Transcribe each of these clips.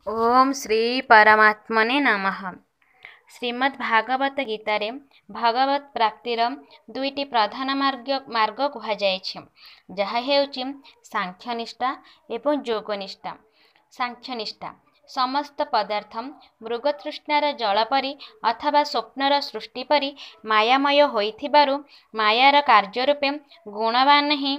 ओम श्री परमात्मने नमः। श्रीमद् भागवत गीतारे भगवत प्राप्तिर दुईटी प्रधान मार्ग कुहाଯାଇଛି, जहा हेउछि सांख्यनिष्ठा एवं योगनिष्ठा। सांख्यनिष्ठा समस्त पदार्थ मृगतृष्णार जल परि अथवा स्वप्नर सृष्टि परि मायामय होइथिबारु मायार कार्य रूपे गुणवान ही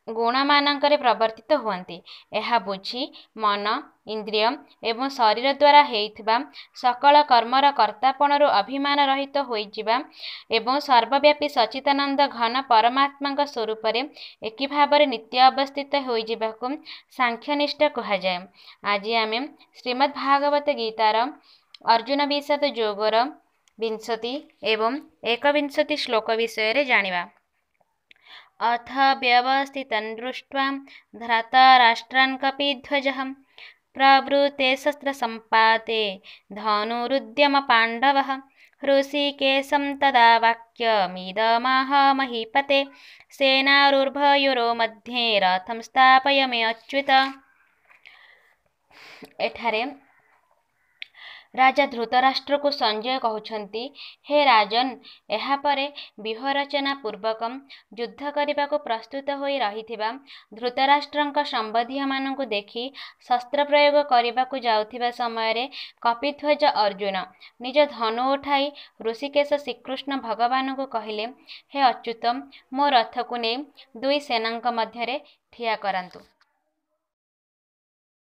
गुणमानंकरे प्रवर्तित हुअन्ति। एहा बुझी मन इंद्रिय एवं शरीर द्वारा हेइथिबा सकल कर्मर कर्तापणरू अभिमान रहित होइजिबा एवं सर्वव्यापी सच्चिदानंद घन परमात्मा स्वरूपरे एकी भावरे नित्य अवस्थित होइजिबाकु सांख्यनिष्ठा कुहाଯାଏ। आज आमे श्रीमद् भागवत गीतार अर्जुन विषाद योगर 20 एवं 21 श्लोक विषय जानिबा। अथ व्यवस्थितं दृष्ट्वा धृतराष्ट्रान् कपिध्वजः प्रवृते शस्त्रसम्पाते धनुरुद्यम पाण्डवः हृषीकेशं तदा वाक्यमिदमाह महीपते सेनारुर्भयोरो मध्ये रथं स्थापय मे अच्युत। एठारे राजा धृतराष्ट्र को संजय कहउछन्ति, हे राजन, एहापरे व्यूहरचना पूर्वक युद्ध करने को प्रस्तुत होई रहिथिबा धृतराष्ट्रंक संबंधी माननकु देखि शस्त्र प्रयोग करने को जाउथिबा समय रे कपिध्वज अर्जुन निज धनु उठाई ऋषिकेश श्रीकृष्ण भगवान को कहले, हे अच्युत, मो रथ को ने दुई सेनांक मध्यरे ठिया करंतु।